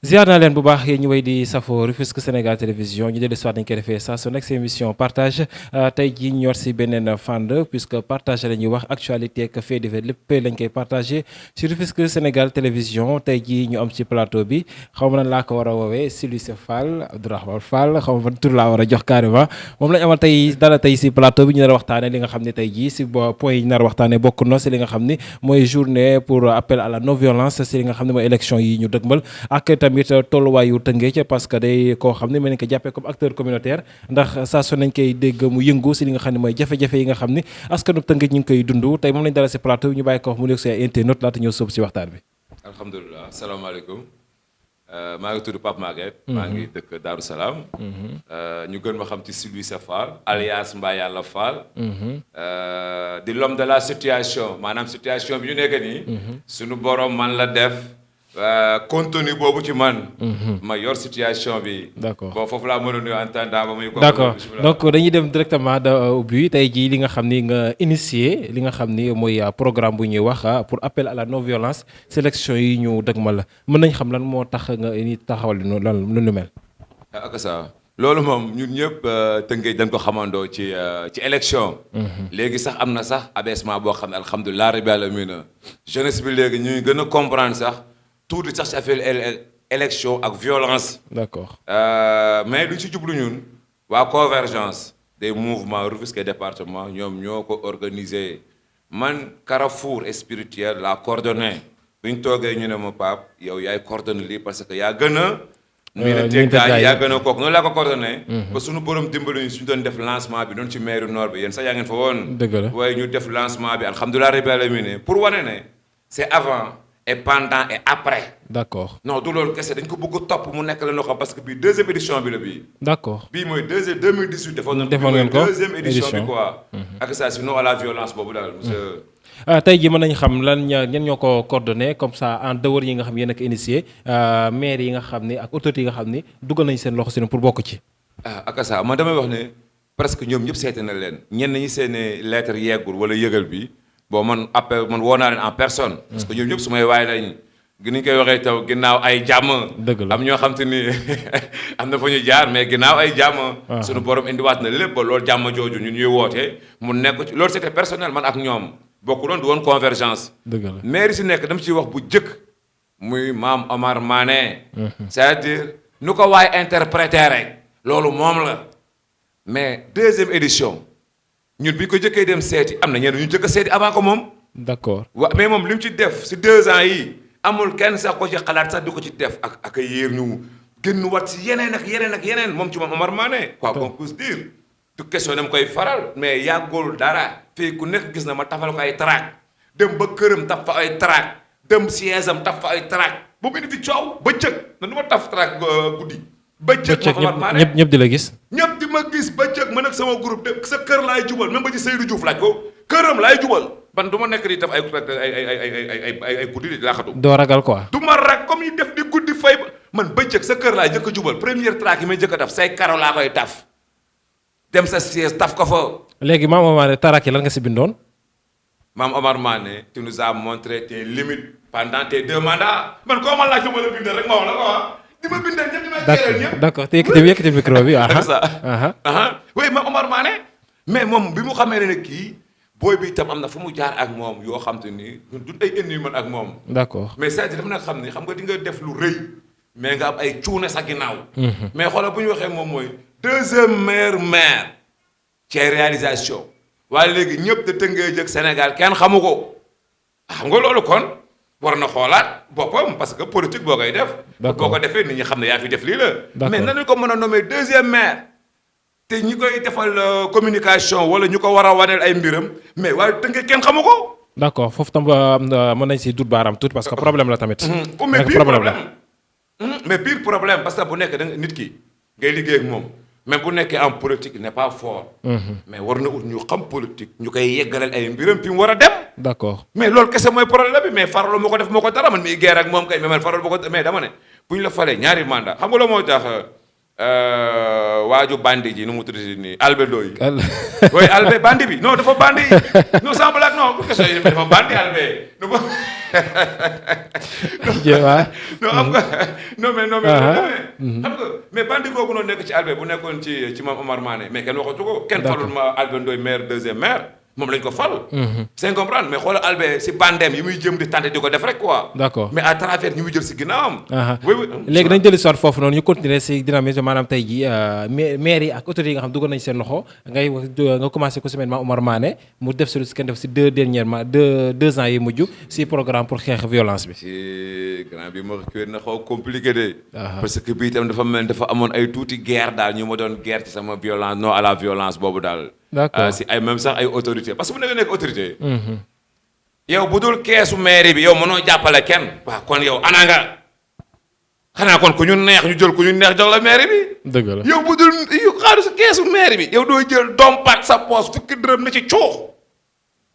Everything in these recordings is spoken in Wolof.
ziar naa leen bu baax yéen ñu wéy di safo Rufisque Sénégal télévision ñu dellu soit dañu koy defee saa su nekk seen émission partage tey jii ñu yor si beneen fànn puisque partage la ñuy wax actualité ak fait divers lépp lañ koy partagé si Rufisque Sénégal télévision tey jii ñu am ci plateau bi xaw ma nan laa ko war a woowee Sylvie Fall Abdourahmane Fall xaw ma ban tur laa war a jox carrément moom lañ amal tey dala tey si plateau bi ñu nar a waxtaane li nga xam ne tey jii si point yi ñu nar a waxtaane bokk na si li nga xam ni mooy journée pour appel à la non violence si li nga xam ne mooy élection yi ñu dëgmal ak tamit tolluwaayu Tëngéej parce que day koo xam ne mel ni ko jàppee comme acteur communautaire ndax saa su nañ koy dégg mu yëngu si li nga xam ne mooy jafe-jafe yi nga xam ni askanu Tëngéej ñu ngi koy dund tey moom lañ dala si plateau bi ñu bàyyi ko wax mu nekk si ay internautes laata ñëw sóobu si waxtaan bi. alhamdulilah salaamaaleykum maa ngi tudd Pape Maguette. maa ngi dëkk Darou Salaam. ñu gën ma xam ci Sylvie Fall alias Mbaye Yàlla Fall. di l'homme de la situation maanaam situation bi ñu nekk nii. suñu borom man la def. contenu boobu ci man. ma yor situation bi. d'accord bon foofu laa mën a nuyu en tant que muy. d'accord donc dañuy dem directement ubbi tey jii li nga xam ni nga initié li nga xam ni mooy programme bu ñuy wax pour appel à la non violence sélection yi ñu dëgmal la mën nañ xam lan moo tax nga ni taxawal lan lu nu mel. ak ça loolu moom ñun ñëpp Tëngéej dañ ko xamandoo ci élection. léegi sax am na sax abaissement boo xam ne alhamdulilah rabbil alamin jeunesse bi léegi ñuy gën a comprendre sax. tuuti sax si affaire élection ak violence. d'accord mais lu ci jublu ñun waa convergence des mouvements Rufisque département ñoom ñoo ko organisé man carrefour spirituel la coordonné bu ñu toogee ñu ne ma Pape yow yaay coordonné lii parce que yaa gën a. miin gaa yaa gën a kooku noonu laa ko coordonné. ba suñu borom dimbali ñu suñu doon def lancement bi doon ci mairie nord bi yéen sax yaa ngeen fa woon. dëgg la waaye ñu def lancement bi alhamdulilah rabbil alamin pour wane ne c'est avant. et pendant et après. d'accord non du loolu kese dañ ko bëgg topp mu nekk la noo xam parce que bii deuxième édition bi la bii. d'accord bii mooy 2018 defoon ngeen ko deuxième édition bi quoi. ak ça sinon à la violence boobu daal monsieur. tey jii mën nañu xam ñan ñoo ko coordonné comme ça en dehors yi nga xam yéen a ko initié maire yi nga xam ni ak autorités yi nga xam ni dugal nañu seen loxo si pour bokk ci. ak ça man damay wax ne presque ñoom ñëpp seete na leen ñenn ñi seen lettre yeggul wala yëgal bi. bon man appel man woo naa leen en personne. parce que ñoom ñëpp su may waay lañ. ni ñu koy waxee taw ginnaaw ay jàmm. dëgg la am ñoo xam te ni am na fa ñu jaar mais ginnaaw ay jàmm. suñu borom indiwaat na lépp ba loolu jàmm jooju ñun ñuy wootee mu nekk ci loolu c'était personnel man ak ñoom bokku doon du woon convergence. dëgg la maire yi si nekk dama ciy wax bu jëkk muy maam Omar Mané. c'est-à-dire nu ko waay interpréter rek. loolu moom la mais deuxième édition. ñun bi ko jëkkee dem seeti am na ñenn ñu jëkk a seeti avant ko moom. d'accord mais moom li mu ci def si 2 ans yi amul kenn sax ko ci xalaat sax du ko ci def ak yéer ñu gën wat si yeneen ak yeneen ak yeneen moom ci moom Omar Mané. quoi qu'on puisse dire. du question dama koy faral mais yàggul dara fii ku nekk gis na ma tafal ko ay trac dem ba këram taf fa ay trac dem siège am taf fa ay trac boobu indi fi coow bëccëg na du ma taf trac guddi. bëccëg moom Omar Mané ñëpp di la gis. ñëpp di ma gis bëccëg man ak sama groupe de sa kër laay jubal même ba ci Seydou Diouf laaj ko këram laay jubal ban du ma nekk di def ay guddi di laaxatu. doo ragal quoi. du ma rag comme yi def di guddi fay man bëccëg sa kër laay jëkk a jubal première track yi may jëkk a taf say karo laa koy taf dem sa siège taf ko fa. léegi maam Omar Mané tarak yi lan nga si bindoon. maam Omar Mané tu nous as montré tes limites pendant tes 2 mandats man koo ma laaj ma la bindal rek ma wax la ko di ma bindal ñëpp di ma gërëm ñëpp. d'accord te yëkkati micro bi. oui ma Omar Mané mais moom bi mu xamee ne kii booy bi itam am na fu mu jaar ak moom yoo xam te ni du ay ennemis man ak moom. d'accord mais c'est-à-dire dafa nag xam ni xam nga di nga def lu rëy mais nga am ay cuune sa ginnaaw. mais xoolal bu ñu waxee moom mooy 2e meilleur maire ci réalisation waaye léegi ñëpp de Tëngéej ak Sénégal kenn xamu ko xam nga loolu kon. war na xoolaat boppam parce que politique boo koy def. boo ko defee nit ñi xam ne yaa fi def lii la. mais nañu ko mën a nommer 2e maire. te ñi koy defal communication wala ñu ko war a waneel ay mbiram mais waaye Tëngéej kenn xamu ko. d'accord foofu tam mën nañ si dut baaraam tuuti parce que problème la tamit. mais pire problème mais pire problème parce que bu nekk da nga nit ki ngay liggéey ak moom. même bu nekkee en politique n'est pas fort. mais war na ut ñu xam politique ñu koy yeggaleel ay mbiram fi mu war a dem. d'accord mais loolu kese mooy problème bi mais faralo moo ko def moo ko dara man miy guerre ak moom kay mais man faralo moo ko mais dama ne bu ñu la falee ñaari mandat xam nga la moo tax waaju bandi ji nu mu tuddati nii Albé Ndoye. oui Albé bandi bi non dafa bandi non sans blague non pour question yi dafa bandi Albé. non xam nga non mais xam nga mais bandi googu noonu nekk ci Albé bu nekkoon ci Mame Omar Mané mais kenn waxatu ko. kenn falul ma Albé Ndoye maire deuxième maire moom lañ ko fal. c'est comprendre mais xoolal Albé si bandeem yi muy jëm di tenter di ko def rek quoi. d'accord mais à travers ñu muy jël si ginnaawam. léegi dañ jëli soit foofu noonu ñu continuer si dynamisme maanaam tey jii maire yi ak autorités yi nga xam dugal nañ seen loxo nga commencé ko semaine Mame Omar Mané mu def si lu si kenn def si deux ans yi mujj si programme pour xeex violence bi. si grand bi ma kii na xaw compliqué de. parce que bii itam dafa mel dafa amoon ay tuuti guerre daal ñu ma doon guerre ci sama violence non à la violence boobu daal. d'accord si ay même sax ay autorité parce que bu nekk autorité. yow bu dul keesu mairie bi yow mënoo jàppale kenn. waaw kon yow ana nga xanaa kon ku ñu neex ñu jël ku ñu neex jox la mairie bi. dëgg la yow bu dul yow xaalis keesu mairie bi. yow doo jël dompat sa poos fukki dërëm na ci cuux.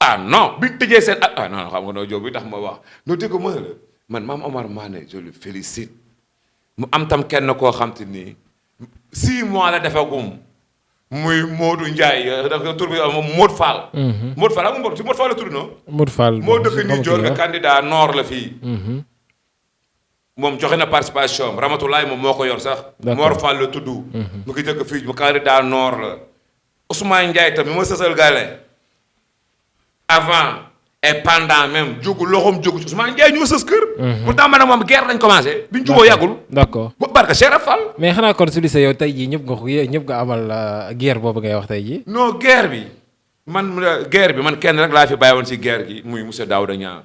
ah non biñ tëjee seen non xam nga noo jóg bi tax ma wax noo dégg ma la man Mame Omar Mané je le félicite mu am tam kenn koo xam te ni 6 mois la defagum. muy Modou Ndiaye dafa tur bi Modou Fall. Modou Fall ak Modou Fall la tur non. Modou Fall moo dëkk ni Dior le candidat nord la fii. moom joxe na participation Ramatoulaye moom moo ko yor sax. Mor Fall la tudd. mu ngi dëkk fii mu candidat nord la. Ousmane Ndiaye tamit ma sësal gale avant et pendant même jógu loxoom jógu Ousmane Ndiaye ñoo sës kër. pourtant man ak moom guerre lañ commencé. biñ juboo yàggul. d'accord ba barka Cheikh Fall. mais xanaa kon su lycée yow tey jii ñëpp nga amal guerre boobu ngay wax tey jii. non guerre bi man kenn rek laa fi bàyyi woon si guerre gi muy monsieur Daouda Niang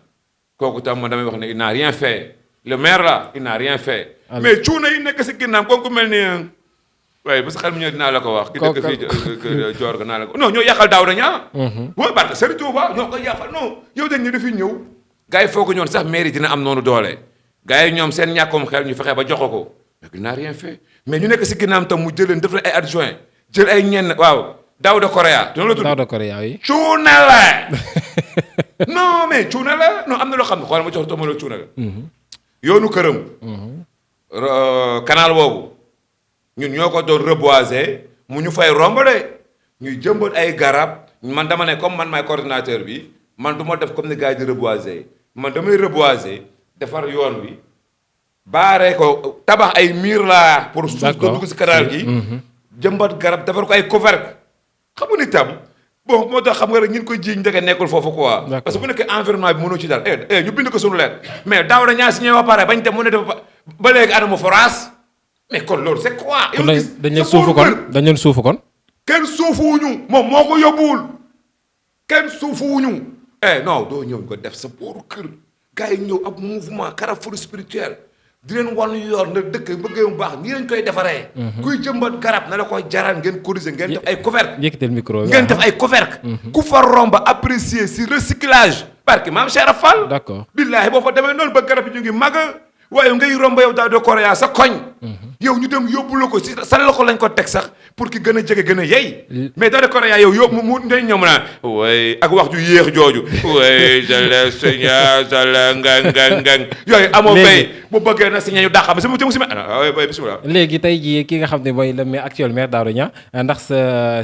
kooku tam man damay wax ne il n'a rien fait le maire là il n'a rien fait. mais cuuna yi nekk si ginnaaw kooku mel ni waaye ba sa xel mu ñëw dinaa la ko wax. ki dëkk fii Dior ga naa la ko non ñoo yàqal Daouda Niang. booy barke Serigne Touba ñoo koy yàqal non yow dañ ñu dafiy ñëw. gars yi foog ñoon sax mairie dina am noonu doole gars yi ñoom seen ñàkkum xel ñu fexe ba jox ko mais il n'a rien fait mais ñu nekk si ginnaam tam mu jëleen def la ay adjoint jël ay ñenn waaw Daouda Correa. dina la tudd Daouda Correa yi. cuune la non mais cuune la non am na loo xam ne xoolal ma jox tooma la cuune la. yoonu këram. canal boobu ñun ñoo ko doon reboiser mu ñu fay romb de ñuy jëmbat ay garab man dama ne comme man maay coordinateur bi man du ma def comme ni gars yi di reboiser man damay reboiser defar yoon bi baaree ko tabax ay mur la pour suuf doo dugg si canal gi jëmbat garab defar ko ay couvercle xam nga ni tam bon moo tax xam nga rek ñun ko jiiñ ndeke nekkul foofu quoi parce que bu nekkee environnement bi mënoo ci dal ñu bind ko suñu leer mais daaw da ñaa signé ba pare bañ dem mu ne def ba léegi anamu forage mais kon loolu c'est quoi dañ leen suufu kon kenn suufuwuñu moom moo ko yóbbuwul kenn suufuwuñu non doo ñëw ko def sa pour kër gars yi ñëw ab mouvement carrefour spirituel di leen wan yoon na dëkk bëggee mu baax nii lañ koy defaree. kuy jëmbat garab na la koy jaraan ngeen corriger ngeen def ay couvercle. yëkkatal micro ngeen def ay couvercle. ku fa romb apprécier si recyclage. parce que maam Cheikh Fall. d'accord billaahi boo fa demee noonu ba garab yi ñu ngi màgg waaye ngay romb yow Daouda Correa sa koñ. yow ñu dem yóbbu la ko si sa loxo lañ ko teg sax pour ki gën a jege gën a yey. mais Daouda Correa yow yóbbu mu dañ ñëw mu naan way ak wax ju yéex jooju. way jale suña jale ngang yooyu amoo bay bu bëggee na si ña ñu dàqam si mu bismillah. léegi tey jii ki nga xam ne mooy le maire actuel maire Daouda Niang ndax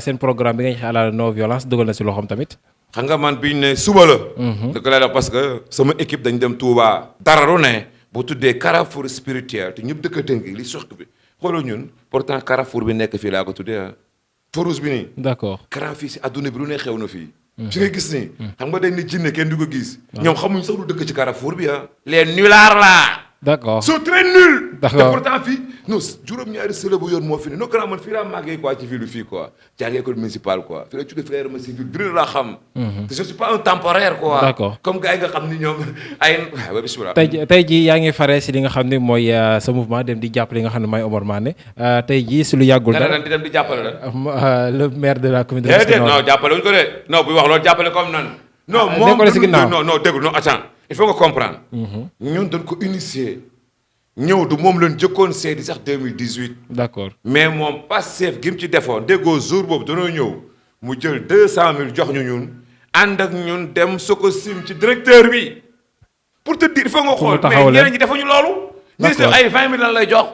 seen programme bi nga xam ne non violence dugal na si loxoom tamit. xam nga man biñ ne suba la. dëgg la def parce que sama équipe dañ dem Touba. dararu ne bu tuddee carrefour spirituel te ñëpp dëkk tënk li sox bi xoolal ñun pourtant carrefour bi nekk fii laa ko tuddee ah. Fourouz bi nii. d'accord carrefour fii si adduna bi lu ne xew na fii. fi nga gis nii. xam nga dañ ne jinne kenn du ko gis. ñoom xamuñ sax lu dëkk ci carrefour bi ah. les nullards là. d'accord sont très nuls. d'accord te pourtant fii non juróom-ñaari sële bu yoon moo fi ne non grand man fii laa màggee quoi ci ville bi fii quoi jàngee école municipale quoi fii la jógee fii la ma civil bi laa xam. te je suis pas un temporaire quoi. d'accord comme gars yi nga xam ni ñoom ay waaw bismillah. tey jii yaa ngi faree si li nga xam ne mooy sa mouvement dem di jàppale li nga xam ne mooy Omar Mané tey jii si lu yàggul dara di dem di jàppale la. le maire de la commune de Rufisque non jàppale wuñ ko de non buy wax loolu jàppale comme nan. non moom non déglu non attends il faut nga comprendre. ñun dañ ko initier. ñëw du moom lañ jëkkoon seedi sax 2018. d'accord mais moom Pastef gi mu ci defoon déggoo jour boobu danoo ñëw mu jël 200000 jox ñu ñun ànd ak ñun dem Sococim ci directeur bi. pour te dire il faut nga xool mais ñeneen ñi defuñu loolu. d'accord ay 20000 lan lay jox.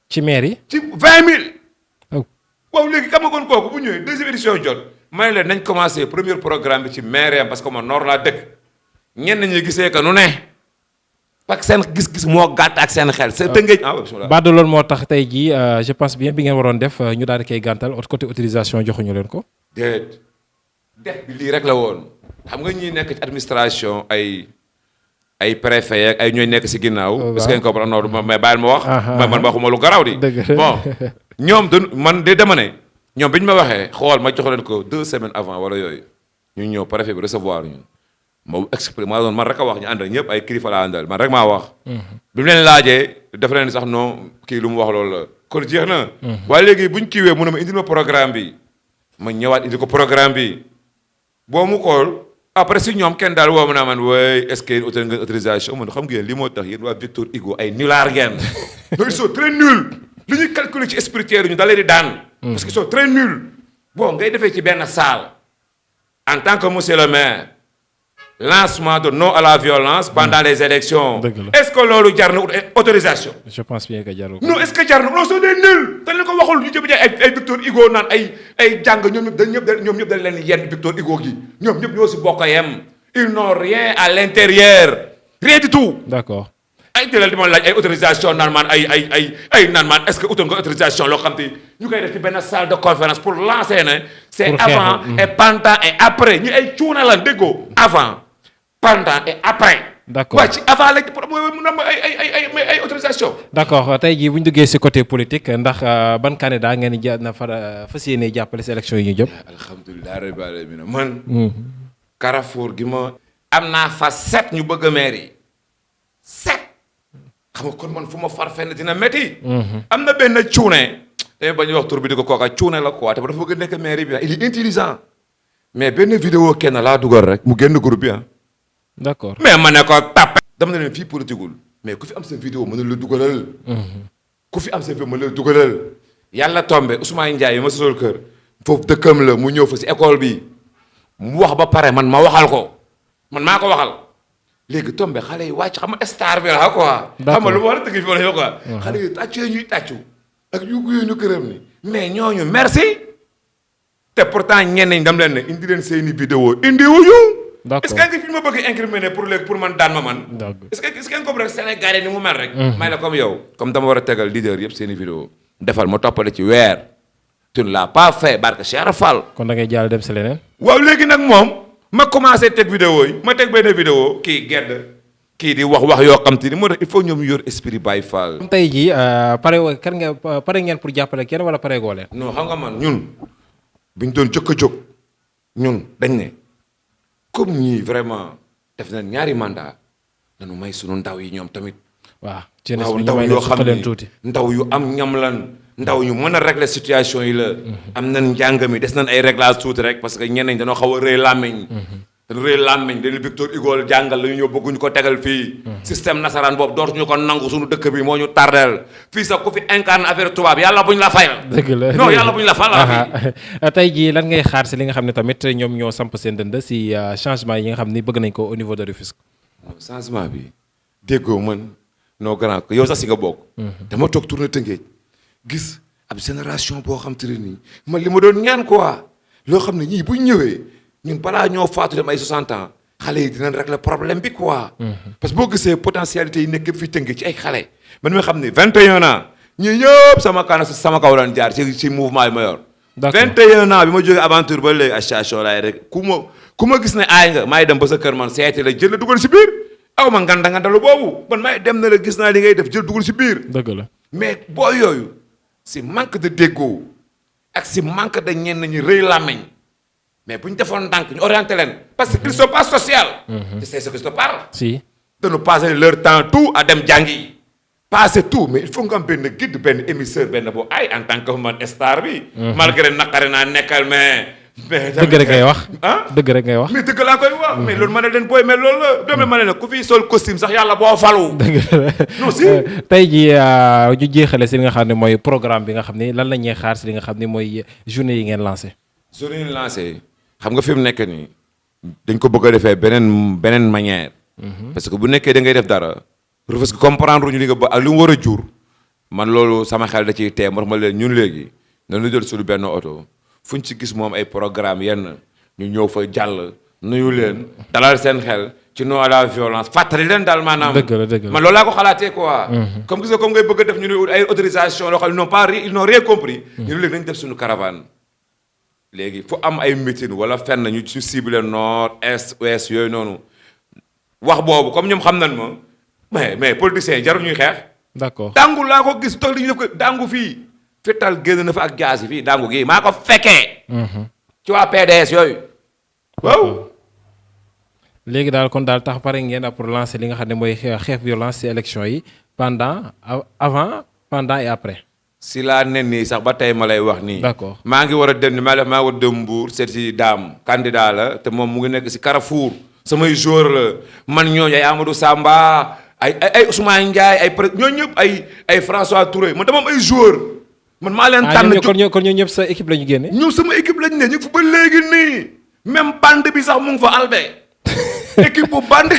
ci maire yi. ci 20 000. Oh. waaw léegi xam nga kon kooku bu ñëwee deuxième édition jot may leen nañ commencé premier programme bi ci maire parce que man noor laa dëkk ñenn ñi gisee que nu ne parce que seen gis-gis moo gàtt ak seen xel. c'est tëngëj bismillah. Badou loolu moo tax tey jii je pense bien bi ngeen waroon def ñu daal di koy gàntal côté autorisation joxuñu leen ko. déet def bi lii rek la woon xam nga ñi nekk ci administration ay préfet yeeg ay ñooy nekk si ginnaaw. est-ce que ngeen comprendre non mais bàyyil ma wax. man waxuma lu garaaw di. bon ñoom man de dama ne ñoom bi ñu ma waxee xool ma jox leen ko 2 semaines avant wala yooyu ñu ñëw préfet bi recevoir ñun ma expliqué ma doon man rek a wax ñu àndal ñëpp ay kilifa laa àndal man rek maa wax. bi mu leen laajee def leen sax non kii lu mu wax loolu la kon jeex na. waaye léegi buñ kiiwee mu ne ma indil ma programme bi ma ñëwaat indi ko programme bi boo mu xool. après si ñoom kenn daal woo ma naa man way est-ce que yéen autorisation man xam ngeen li moo tax yéen waa Victor Hugo ay nulard ngeen. donc ils sont très nuls li ñuy calculer ci spirituel ñu da leen di daan. parce qu'ils sont très nuls. bon ngay defee ci benn salle en tant que monsieur le maire lancement de non à la violence pendant les élections. est-ce que loolu jar na autorisation. je pense bien que jarul. non est-ce que jar na non sont des nuls. dañ leen ko waxul ñu jëm ay Victor Hugo naan ay jàng ñoom ñëpp dañ leen yenn Victor Hugo gi ñoom ñëpp ñoo si bokk a yem. ils n'ont rien à l'intérieur. rien du tout. d'accord. ay jëlal di ma laaj ay autorisation naan maan ay naan maan est-ce que utal nga autorisation loo xam te ñu koy def ci benn salle de conférence pour lancer ne. c'est avant et pendant et après ñi ay cuuna lan déggoo. avant pendant et après. d'accord waa ci avant lañ mun am ay autorisation. d'accord tey jii bu ñu duggee ci côté politique ndax ban candidat ngeen di na fas yéene jàppale ci élection yi ñu jëm. alhamdulilah rabbil alamin man. Carrefour gi ma. am naa fa 7 ñu bëgg a maire yi 7. xam nga kon man fu ma far fenn dina métti. am na benn cuune. te bañ wax tur bi di ko kooka cuune la quoi te dafa bëgg a nekk maire bi il est intelligent. mais benn vidéo kenn laa dugal rek mu génn groupe bi d'accord mais ma ne ko tàppe. dama ne leen fii politigul mais ku fi am sa vidéo mën na la dugalal. ku fi am sa vidéo mën na la dugalal. yàlla tombé Ousmane Ndiaye ma sosol kër. foofu dëkkam la mu ñëw fa si école bi mu wax ba pare man ma waxal ko man maa ko waxal. léegi tombé xale yi wàcc xam nga star bi la quoi. xam nga lu ma war a tëgg fi wala quoi. xale yi tàccu ñuy tàccu. ak yu ñu këram ni mais ñooñu merci. te pourtant ñenn ñi dam leen ne indi leen seeni vidéo indi wuñu. d'accord est-ce que fi ma bëgg incriminer pour man daan ma man. est-ce que ko rek Sénégalais ni mu mel rek. may la comme yow. comme dama war a tegal leader yëpp seeni vidéo defal ma toppale ci weer. tu ne l'as pas fait barke Cheikh Fall. kon da ngay jàll dem si leneen. waaw léegi nag moom. ma commencé teg vidéo yi ma teg benn vidéo kii gedd kii di wax yoo xam te ni moo tax il faut ñoom yor esprit Baye Fall. comme tey jii pare ngeen pour jàppale kenn wala pare goo leen. non xam nga man ñun bi ñu doon jëkk a jóg ñun dañ ne comme ñii vraiment def na ñaari mandat dañu may sunu ndaw yi ñoom tamit. waaw ndaw yoo xam ne ndaw yu am ñam lan ndaw ñu mën a régler situation yi la. am nañ njàng mi des nañ ay réglage tuuti rek parce que ñenn ñi dañoo xaw a rëy làmmiñ. dañu rëy làmmiñ dañu Victor Hugo jàngal la ñu ñëw bëgguñu ko tegal fii. système nasaraan boobu dootuñu ko nangu suñu dëkk bi moo ñu tardeel fii sax ku fi incarne affaire tubaab yàlla buñ la fayal. dëgg la non yàlla buñ la fayal. tey jii lan ngay xaar si li nga xam ne tamit ñoom ñoo samp seen dënd si changement yi nga xam ni bëgg nañ ko au niveau de Rufisque. changement bi déggoo man non grand yow sax si nga bokk. dama toog tourné Tëngéej gis ab génération boo xam te ne nii man li ma doon ñaan quoi loo xam ne ñii buñ ñëwee ñun balaa ñoo faatu dem ay 60 ans xale yi dinañ régler problème bi quoi. parce que boo gisee potentialité yi nekk fi Tëngéej ci ay xale. man mi nga xam ne 21 ans ñii ñëpp sama kaw daan jaar ci mouvement bi ma yor. d'accord 21 ans bi ma jógee aventure ba léegi association laay rek ku ma gis ne aay nga maay dem ba sa kër man seeti la jël la dugal si biir. aw ma ngandalu boobu man maay dem na la gis naa li ngay def jël dugal si biir. dëgg la mais boo yooyu. si manque de déggoo ak si manque de ñenn ñi rëy làmmiñ mais bu ñu defoon ndànk ñu orienté leen parce que ils sont pas social. tu sais ce que je te parle. si. dañu passer leur temps tout à dem jàngi. passer tout mais il faut nga am benn guide benn émisseur benn boo ay en tant que man star bi. malgré naqare naa nekkal mais. dëgg rek ngay wax. dëgg rek ngay wax. mais dëgg laa koy wax. mais loolu ma ne leen booy mais loolu la. doom ma ne leen ku fi sol costume sax yàlla boo falu. dëgg la non si. tey jii ñu jeexale si li nga xam ne mooy programme bi nga xam ne lan la ñuy xaar si li nga xam ne mooy journée yi ngeen lancé. journée yi lancé xam nga fi mu nekk nii dañ ko bëgg a defee beneen manière. parce que bu nekkee da ngay def dara. Rufisque comprendre ñu li nga ba ak li mu war a jur man loolu sama xel da ciy tee moo tax ma leen ñun léegi nañu jël suñu benn oto fuñ ci gis moom ay programme yenn ñu ñëw fa jàll nuyu leen dalal seen xel ci non à la violence fàttali leen daal maanaam. dëgg la man loolu laa ko xalaatee quoi. comme gis nga comme ngay bëgg a def ñu ne ay autorisation loo xam ne ils n'ont rien compris. ñu ne léegi nañ def suñu caravane. léegi fu am ay meeting wala fenn ñu ci ciblé nord est ouest yooyu noonu wax boobu comme ñoom xam nañ ma mais politiciens jarul ñuy xeex. d'accord dàngu laa ko gis toog li ñu def ko dàngu fii. fital génn na fa ak gaz yi fii dàngu gii maa ko fekkee. ci waa PDS yooyu. waaw. léegi daal kon daal tax pare ngeen pour lancer li nga xam ne mooy xeex violence ci élection yi pendant avant pendant et après. si laa nen nii sax ba tey ma lay wax nii. d'accord maa ngi war a dem maa war a dem Mbour seet si daam candidat la te moom mu ngi nekk si Carrefour samay joueur la man ñooñu ay Amadou Samba ay Ousmane Ndiaye ay ñooñu ñëpp ay François Touré man dama am ay joueur man maa leen tànn kon ñoo ñëpp sa équipe la ñu génne. ñoom sama équipe lañ ne ñu fa ba léegi nii même bande bi sax mu ngi fa albe équipe bu bande.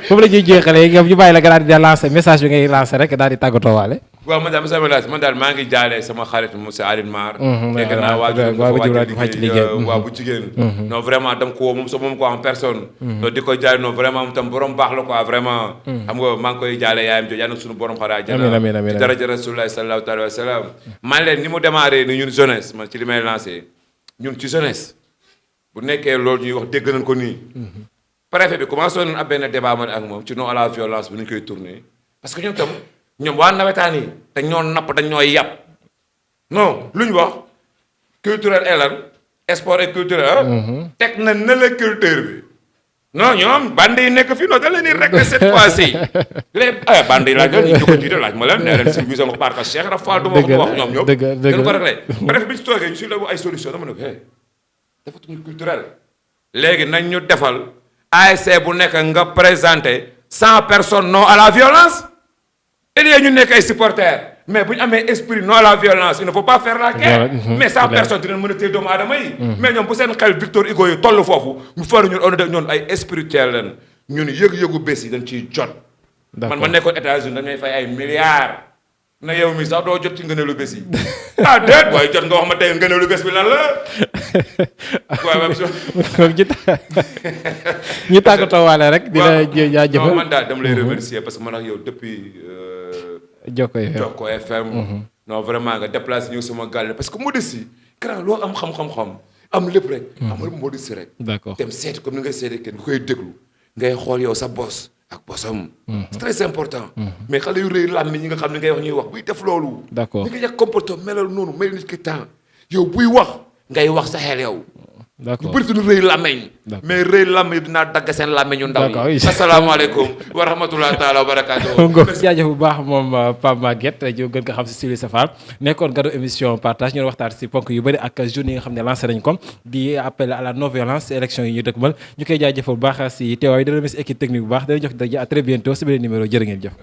foofu la ñuy jeexalee ñoom ñu bàyyi la nga daal di lancer message bi ngay lancer rek daal di tàggatoo waale. waaw man daal maa ngi jaale sama xarit monsieur Aline Mar. dégg naa waa bu jigéen. non vraiment dama ko moom ko en personne. donc di ko jaale non vraiment moom tam borom baax la quoi vraiment. xam nga maa ngi koy jaale yaayam jooju yàlla na suñu borom xaraa jana. amiin ci daraja Rasulullah sallallahu alayhi wa sallam. man leen ni mu démarré ni ñun jeunesse man ci li may lancé ñun ci jeunesse bu nekkee loolu ñuy wax dégg nañ ko nii. préfet bi commencé woon ab benn débat man ak moom ci non à la violence bi ñu koy tourné parce que ñoom tam ñoom waa nawetaan yi dañ ñoo napp dañ ñoo yàpp non lu ñu wax culturel elan sport et culturel teg na ne la culture bi non ñoom bande yi nekk fii non da leen di rek cette fois-ci les bande yi laaj la ñu ko jiite laaj ma leen nee leen si mission ko barka Cheikh Rafal du ma ko wax ñoom ñëpp dañ ko réglé bref bi ci toogee ñu si la ay solution dama ne ko defatuñu culturel léegi nañ ñu defal ASC bu nekk nga présenté 100 personnes non à la violence et ñu nekk ay supporters mais bu ñu amee esprit non à la violence il ne faut pas faire la guerre mais 100 personnes dinañ mën a téye doomu aadama yi mais ñoom bu seen xel Victor Hugo yi toll foofu ñu faru ñun on ñoon ay spirituel leen ñun yëg-yëgu bés yi dañ ciy jot man ma nekkoon États-Unis dañuy fay ay milliards na yow mi sax doo jot ci ngëneelu bés yi ah déet waaye jot nga wax ma tey ngëneelu bés bi lan la waaw même ñu tàggatoo waale rek di la jaajëfal man daal dama lay remercier parce que man ak yow depuis Jokko FM non vraiment nga déplacé ñëw sama gàll parce que modestie grand loo am xam-xam am lépp rek amal modestie rek d'accord dem seeti comme ni ngay seeti kenn nga koy déglu ngay xool yow sa bos ak bosam c'est très important mais xale yu rëy làmmiñ ñi nga xam ne ngay wax ñuy wax buy def loolu d'accord ni nga yàgg comportement melal noonu may nit ki temps yow buy wax ngay wax sa xel yow d'accord ñu bëri suñu rëy làmmeñ mais rëy làmmeñ dinaa dagg seen làmmeñu ndaw yi asalaamaaleykum wa rahmatulah taala wa barakaatu jaajëf bu baax moom Pape Maguette ñu gën ko xam si Sili Safar nekkoon gado émission partage ñu waxtaan si ponk yu bëri ak journée yi nga xam ne lancé nañ ko di appel à la non violence élection yi ñu dëkkmal ñu koy jaajëfal bu baax si teewaay di remercier équipe technique bu baax dana jox daje à très bientôt si beneen numéro jërë ngeen jëf